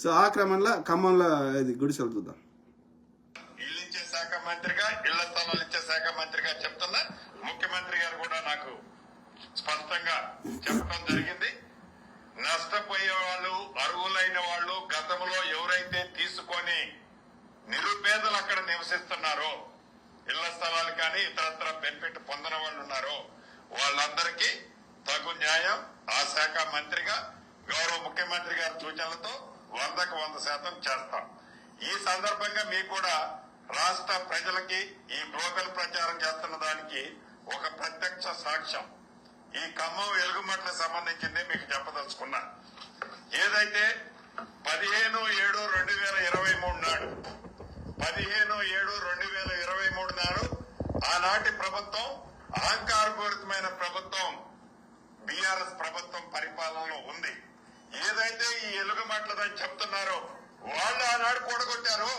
So ఆ క్రమంలో ఖమ్మంలో ఇది గుడిసెలు చూద్దాం. ఇల్లు ఇచ్చే శాఖ మంత్రిగా, ఇళ్ల స్థలాలు ఇచ్చే శాఖ మంత్రిగా చెప్తున్నా. ముఖ్యమంత్రి గారు కూడా నాకు స్పష్టంగా చెప్పడం జరిగింది. నష్టపోయే వాళ్ళు, అర్హులైన వాళ్ళు, గతంలో ఎవరైతే తీసుకొని నిరుపేదలు అక్కడ నివసిస్తున్నారో, ఇళ్ల స్థలాలు కానీ ఇతరత్ర బెనిఫిట్ పొందిన వాళ్ళు ఉన్నారో వాళ్ళందరికీ తగు న్యాయం ఆ శాఖ మంత్రిగా గౌరవ ముఖ్యమంత్రి గారి సూచనలతో 100% చేస్తాం. ఈ సందర్భంగా మీకు కూడా రాష్ట్ర ప్రజలకి ఈ గ్లోబల్ ప్రచారం చేస్తున్న దానికి ఒక ప్రత్యక్ష సాక్ష్యం ఈ ఖమ్మం వెలుగుమట్లకు సంబంధించింది మీకు చెప్పదలుచుకున్నా. ఏదైతే 15/7/2023 నాడు 15/7/2023 నాడు ఆనాటి ప్రభుత్వం, అహంకారపూరితమైన ప్రభుత్వం, బీఆర్ఎస్ ప్రభుత్వం పరిపాలనలో ఉంది. ఏదైతే ఈ ఎలుగుమట్లదని చెప్తున్నారో వాళ్ళు ఆనాడు కూడగొట్టారో,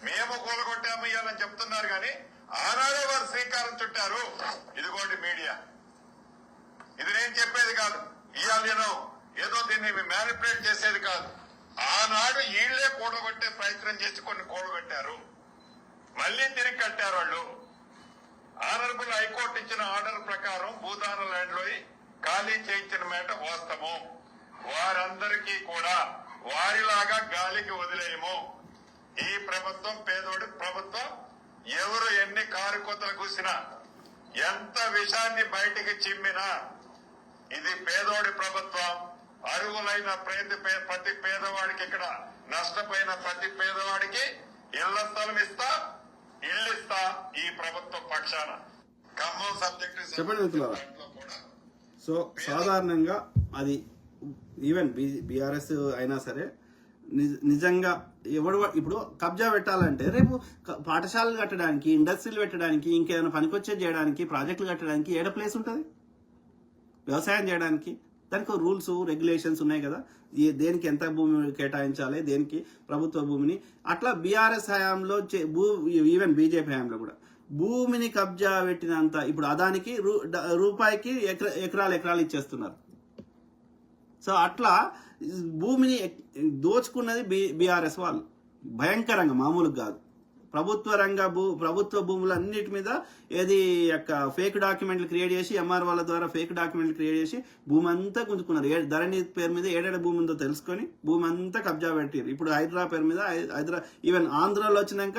మేము కూడగొట్టాము ఇవ్వాలని చెప్తున్నారు కానీ ఆనాడే వారు శ్రీకారం చుట్టారు. ఇదిగోండి మీడియా, ఇది నేను చెప్పేది కాదు. ఇవాళ ఏదో దీన్ని మ్యానిపులేట్ చేసేది కాదు. ఆనాడు వీళ్లే కూడగొట్టే ప్రయత్నం చేసి కొన్ని కూడగొట్టారు, మళ్లీ తిరిగి కట్టారు వాళ్ళు. ఆనరబుల్ హైకోర్టు ఇచ్చిన ఆర్డర్ ప్రకారం భూదాన ల్యాండ్ లో ఖాళీ చేయించిన మాట వాస్తవం. వారందరికీ కూడా వారిలాగా గాలికి వదిలేయము. ఈ ప్రభుత్వం పేదోడి ప్రభుత్వం. ఎవరు ఎన్ని కారుకోతలు కూసినా, ఎంత విషాన్ని బయటికి చిమ్మినా ఇది పేదోడి ప్రభుత్వం. అర్హులైన ప్రతి పేదవాడికి, ఇక్కడ నష్టపోయిన ప్రతి పేదవాడికి ఇళ్ల స్థలం ఇస్తా, ఇల్లు ఇస్తా ఈ ప్రభుత్వ పక్షాన. ఖమ్మం సబ్జెక్టు చెప్పండి మిత్రులారా. సో సాధారణంగా అది ఈవెన్ బీఆర్ఎస్ అయినా సరే నిజంగా ఎవడు ఇప్పుడు కబ్జా పెట్టాలంటే రేపు పాఠశాలలు కట్టడానికి, ఇండస్ట్రీలు పెట్టడానికి, ఇంకేమైనా పనికొచ్చే చేయడానికి, ప్రాజెక్టులు కట్టడానికి ఏడ ప్లేస్ ఉంటుంది? వ్యవసాయం చేయడానికి దానికి రూల్స్ రెగ్యులేషన్స్ ఉన్నాయి కదా. దేనికి ఎంత భూమి కేటాయించాలి, దేనికి ప్రభుత్వ భూమిని. అట్లా బీఆర్ఎస్ హయాంలో ఈవెన్ బీజేపీ హయాంలో కూడా భూమిని కబ్జా పెట్టినంత ఇప్పుడు అదానికి రూపాయికి ఎకరాలు ఇచ్చేస్తున్నారు. సో అట్లా భూమిని దోచుకున్నది బీఆర్ఎస్ వాళ్ళు భయంకరంగా, మామూలుగా కాదు. ప్రభుత్వ భూములన్నిటి మీద ఏది యొక్క ఫేక్ డాక్యుమెంట్లు క్రియేట్ చేసి, ఎంఆర్ వాళ్ళ ద్వారా ఫేక్ డాక్యుమెంట్లు క్రియేట్ చేసి భూమి అంతా గుంజుకున్నారు. ధరణి పేరు మీద ఏడేడ భూమి ఉందో తెలుసుకొని భూమి అంతా కబ్జా పెట్టారు. ఇప్పుడు హైదరాబాద్ పేరు మీద ఈవెన్ ఆంధ్రాలో వచ్చినాక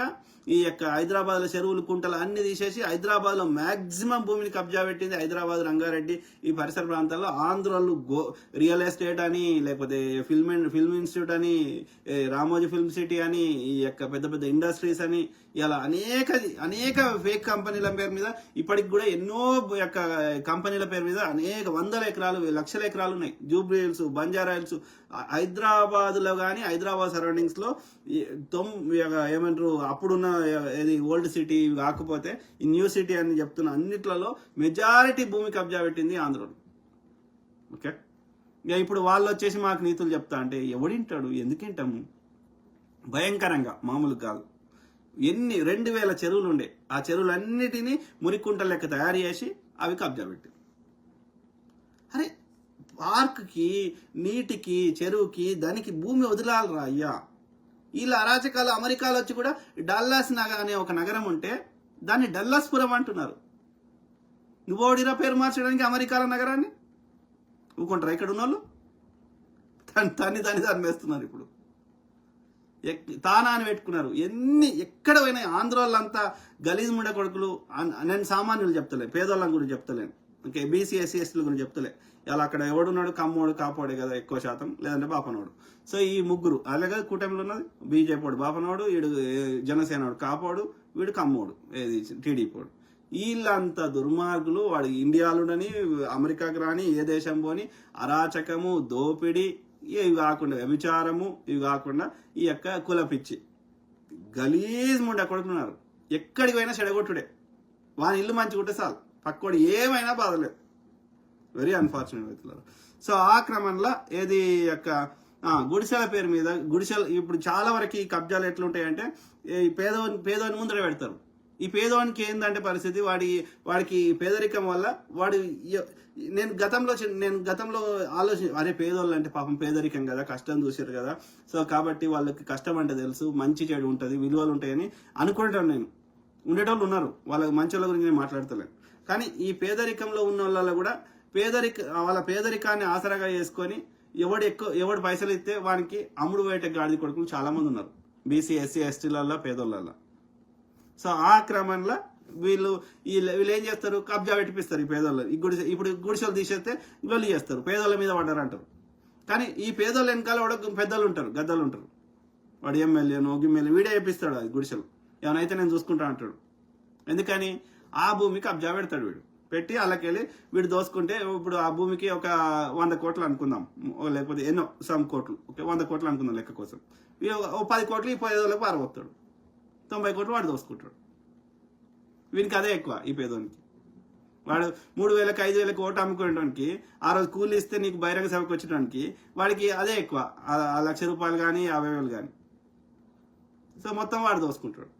ఈ యొక్క హైదరాబాద్ లో చెరువులు, కుంటలు అన్ని తీసేసి హైదరాబాద్ లో మాక్సిమం భూమిని కబ్జా పెట్టింది హైదరాబాద్, రంగారెడ్డి ఈ పరిసర ప్రాంతాల్లో. ఆంధ్రాలో రియల్ ఎస్టేట్ అని, లేకపోతే ఫిల్మ్ ఇన్స్టిట్యూట్ అని, రామోజీ ఫిల్మ్ సిటీ అని, ఈ యొక్క పెద్ద పెద్ద ఇండస్ట్రీస్ అని, ఇలా అనేక ఫేక్ కంపెనీల పేరు మీద ఇప్పటికి కూడా ఎన్నో యొక్క కంపెనీల పేరు మీద అనేక వందల ఎకరాలు, లక్షల ఎకరాలు ఉన్నాయి. Jubilee hills, Banjara hills, Hyderabad లో కానీ హైదరాబాద్ సరౌండింగ్స్ లో ఏమంటారు అప్పుడున్న ఏది ఓల్డ్ సిటీ కాకపోతే ఈ న్యూ సిటీ అని చెప్తున్న అన్నిట్లలో మెజారిటీ భూమి కబ్జా పెట్టింది ఆంధ్రలో. ఓకే, ఇక ఇప్పుడు వాళ్ళు వచ్చేసి మాకు నీతులు చెప్తా అంటే ఎవడింటాడు? ఎందుకింటాము? భయంకరంగా, మామూలు కాదు. 2000 చెరువులు ఉండే, ఆ చెరువులన్నిటినీ మురికుంట లెక్క తయారు చేసి అవి కబ్జా పెట్టి, అరే పార్క్కి, నీటికి, చెరువుకి దానికి భూమి వదిలాలరా అయ్యా. వీళ్ళ అరాచకాలు అమెరికాలో వచ్చి కూడా డల్లాస్ అనే ఒక నగరం ఉంటే దాన్ని డల్లాస్పురం అంటున్నారు. నువ్వోడిరా పేరు మార్చడానికి అమెరికాల నగరాన్ని? ఊకుంటారా ఇక్కడ ఉన్న వాళ్ళు? దాన్ని వేస్తున్నారు. ఇప్పుడు తానా అని పెట్టుకున్నారు. ఎక్కడ పోయినా ఆంధ్రోళ్ళంతా గలీజ్ ముండ కొడుకులు. నేను సామాన్యులు చెప్తలే, పేదోళ్ళని గురించి చెప్తలేను. ఓకే, బీసీ ఎస్సీ ఎస్టీల గురించి చెప్తలే. ఇలా అక్కడ ఎవడున్నాడు? కమ్మోడు, కాపోడే కదా ఎక్కువ శాతం, లేదంటే బాపనోడు. సో ఈ ముగ్గురు అలాగే కూటమిలో ఉన్నది. బీజేపీ బాపనోడు, వీడు జనసేనోడు కాపోడు, వీడు కమ్మోడు ఏది టీడీపీడు. వీళ్ళంతా దుర్మార్గులు. వాడు ఇండియాలోనని, అమెరికాకి రాని, ఏ దేశం పోని అరాచకము, దోపిడి, ఇవి కాకుండా వ్యభిచారము, ఇవి కాకుండా ఈ యొక్క కులపిచ్చి గలీజ్ ముండ కొడుకున్నారు. ఎక్కడికి పోయినా చెడగొట్టుడే. వాని ఇల్లు మంచిగుంటే చాలు, పక్కోడు ఏమైనా బాధలేదు. వెరీ అన్ఫార్చునేట్ అవుతున్నారు. సో ఆ క్రమంలో ఏది యొక్క గుడిసెల పేరు మీద గుడిసెలు ఇప్పుడు చాలా వరకు ఈ కబ్జాలు ఎట్లుంటాయంటే పేదోని ముందర పెడతారు. ఈ పేదవానికి ఏందంటే పరిస్థితి వాడికి పేదరికం వల్ల నేను గతంలో అరే పేదోళ్ళు అంటే పాపం పేదరికం కదా, కష్టం చూసారు కదా, సో కాబట్టి వాళ్ళకి కష్టం అంటే తెలుసు, మంచి చెడు ఉంటుంది, విలువలు ఉంటాయని అనుకుంటాను నేను. ఉండేటోళ్ళు ఉన్నారు, వాళ్ళ మంచి వాళ్ళ గురించి నేను మాట్లాడతలేను. కానీ ఈ పేదరికంలో ఉన్న వాళ్ళ కూడా వాళ్ళ పేదరికాన్ని ఆసరాగా చేసుకొని ఎవడు పైసలు ఇస్తే వానికి అమ్ముడు బయట గాడిద కొడుకులు చాలా మంది ఉన్నారు, బీసీ ఎస్సీ ఎస్టీలలో పేదోళ్ళ. సో ఆ క్రమంలో వీళ్ళు ఏం చేస్తారు, కబ్జా పెట్టిపిస్తారు ఈ పేదోళ్ళు. ఇప్పుడు గుడిసెలు తీసేస్తే గొల్లి చేస్తారు, పేదోళ్ళ మీద పడ్డారు అంటారు. కానీ ఈ పేదోళ్ళ వెనకాల వాడు పెద్దలు ఉంటారు, గద్దలు ఉంటారు. వాడు ఎమ్మెల్యేనో గిమ్మెల్యే వీడే వేపిస్తాడు అది గుడిసెలు, ఏమైనా నేను చూసుకుంటా అంటాడు. ఎందుకని ఆ భూమికి కబ్జా పెడతాడు పెట్టి అలాకెళ్ళి వీడు దోసుకుంటే ఇప్పుడు ఆ భూమికి ఒక 100 కోట్లు అనుకుందాం, లేకపోతే ఎన్నో సమ్ కోట్లు, ఓకే 100 కోట్లు అనుకుందాం లెక్క కోసం. 10 కోట్లు ఈ పేదోళ్ళకి పారబోతాడు, 90 కోట్లు వాడు దోసుకుంటాడు. వీనికి అదే ఎక్కువ ఈ పేదోనికి. వాడు 3,000కి 5,000కి ఓటు అమ్ముకోవడానికి ఆ రోజు కూలి ఇస్తే నీకు బహిరంగ సభకు వచ్చడానికి వాడికి అదే ఎక్కువ, 1,00,000 రూపాయలు కానీ 50,000 కానీ. సో మొత్తం వాడు దోసుకుంటాడు.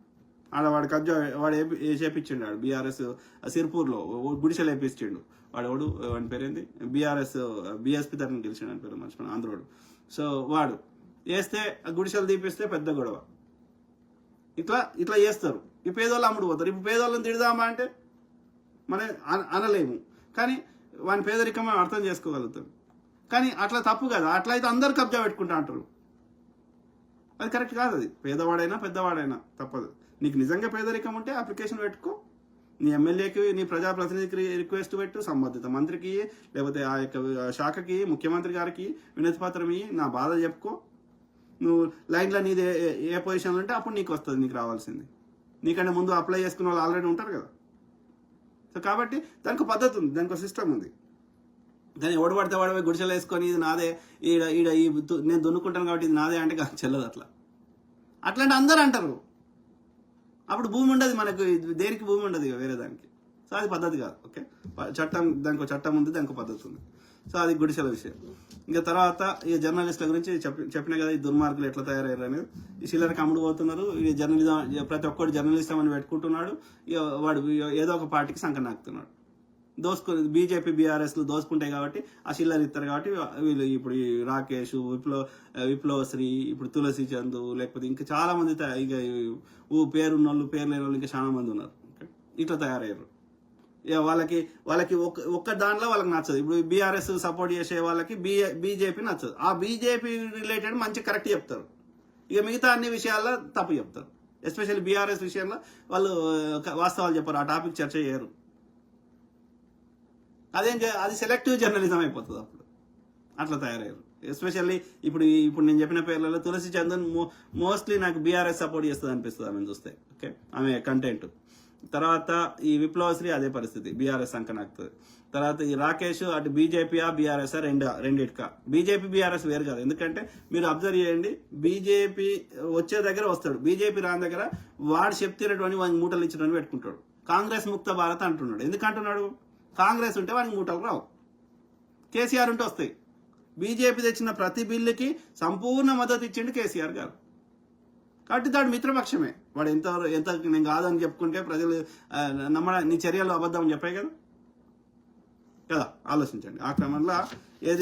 వాడు కబ్జా వాడు చేపించిండు. వాడు బీఆర్ఎస్ సిర్పూర్లో గుడిసెలు వేపించిండు. వాడు వాడి పేరేంది, బీఎస్పీ తరఫున గెలిచిండు అని పేరు మర్చిపోయాను, ఆంధ్రోడు. సో వాడు వేస్తే గుడిసెలు తీపిస్తే పెద్ద గొడవ. ఇట్లా చేస్తారు. ఈ పేదోళ్ళు అమ్ముడు పోతారు. ఇప్పుడు పేదోళ్ళని తిడదామా అంటే మనం అనలేము, కానీ వాని పేదరికం మనం అర్థం చేసుకోగలుగుతాం. కానీ అట్లా తప్పు కదా, అట్లా అయితే అందరు కబ్జా పెట్టుకుంటా అంటారు. అది కరెక్ట్ కాదు. అది పేదవాడైనా పెద్దవాడైనా తప్పదు. నీకు నిజంగా పేదరికం ఉంటే అప్లికేషన్ పెట్టుకో, నీ ఎమ్మెల్యేకి నీ ప్రజాప్రతినిధికి రిక్వెస్ట్ పెట్టు, సంబంధిత మంత్రికి లేకపోతే ఆ యొక్క శాఖకి ముఖ్యమంత్రి గారికి వినతి పత్రం ఇయ్యి, నా బాధ చెప్పుకో. నువ్వు లైన్లో నీది ఏ పొజిషన్లో ఉంటే అప్పుడు నీకు వస్తుంది, నీకు రావాల్సింది. నీకంటే ముందు అప్లై చేసుకున్న వాళ్ళు ఆల్రెడీ ఉంటారు కదా. సో కాబట్టి దానికి పద్ధతి ఉంది, దానికి ఒక సిస్టమ్ ఉంది. కానీ ఎవడు పడితే వాడు గుడిసెలు వేసుకొని ఇది నాదే, నేను దున్నుకుంటాను కాబట్టి ఇది నాదే అంటే చెల్లదు. అట్లాంటి అందరూ అంటారు. అప్పుడు భూమి ఉండదు మనకు, దేనికి భూమి ఉండదు ఇక వేరే దానికి. సో అది పద్ధతి కాదు. ఓకే, దానికి చట్టం ఉంది, దానికి పద్ధతి ఉంది. సో అది గుడిసెల విషయం. ఇంకా తర్వాత ఈ జర్నలిస్టుల గురించి చెప్పినా కదా, ఈ దుర్మార్గులు ఎట్లా తయారయ్యారు అనేది. ఈ చిల్లరికి అమ్ముడు పోతున్నారు. ఈ జర్నలిజం ప్రతి ఒక్కరు జర్నలిస్టం అని పెట్టుకుంటున్నాడు. వాడు ఏదో ఒక పార్టీకి సంఖ నాకుతున్నాడు. బీజేపీ బీఆర్ఎస్లు దోసుకుంటాయి కాబట్టి ఆ చిల్లర ఇస్తారు కాబట్టి వీళ్ళు ఇప్పుడు ఈ రాకేష్, విప్లవశ్రీ, ఇప్పుడు తులసి చంద్, లేకపోతే ఇంకా చాలా మంది ఇక పేరున్న వాళ్ళు పేరు లేని వాళ్ళు ఇంకా చాలా మంది ఉన్నారు. ఇట్లా తయారయ్యారు. వాళ్ళకి ఒక్క దాంట్లో వాళ్ళకి నచ్చదు. ఇప్పుడు బీఆర్ఎస్ సపోర్ట్ చేసే వాళ్ళకి బీజేపీ నచ్చదు. ఆ బీజేపీ రిలేటెడ్ మంచి కరెక్ట్ చెప్తారు, ఇక మిగతా అన్ని విషయాల్లో తప్పు చెప్తారు. ఎస్పెషల్లీ బీఆర్ఎస్ విషయంలో వాళ్ళు వాస్తవాలు చెప్పారు, ఆ టాపిక్ చర్చ చేయరు. అది సెలెక్టివ్ జర్నలిజం అయిపోతుంది అప్పుడు. అట్లా తయారయ్యారు. ఎస్పెషల్లీ ఇప్పుడు నేను చెప్పిన పేర్లలో తులసి చందన్ మోస్ట్లీ నాకు బీఆర్ఎస్ సపోర్ట్ చేస్తుంది అనిపిస్తుంది ఆమెను చూస్తే. ఓకే, ఆమె కంటెంట్. తర్వాత ఈ విప్లవశ్రీ అదే పరిస్థితి, బీఆర్ఎస్ అంక నాకుతుంది. తర్వాత ఈ రాకేష్ అటు బీజేపీ బీఆర్ఎస్ రెండిటికా. బీజేపీ బీఆర్ఎస్ వేరు కాదు. ఎందుకంటే మీరు అబ్జర్వ్ చేయండి, బీజేపీ వచ్చే దగ్గర వస్తాడు, బీజేపీ రాని దగ్గర వాడు చెప్తున్నటువంటి వాడికి మూటలు ఇచ్చినట్టు పెట్టుకుంటాడు. కాంగ్రెస్ ముక్త భారత్ అంటున్నాడు. ఎందుకంటున్నాడు? కాంగ్రెస్ ఉంటే వానికి మూటలు రావు, కేసీఆర్ ఉంటే వస్తాయి. బీజేపీ తెచ్చిన ప్రతి బిల్లుకి సంపూర్ణ మద్దతు ఇచ్చిండు కేసీఆర్ గారు. కాబట్టి దాడు మిత్రపక్షమే. వాడు ఎంత నేను కాదని చెప్పుకుంటే ప్రజలు నీ చర్యలు అబద్ధం అని చెప్పాయి కదా. ఆలోచించండి. ఆ క్రమంలో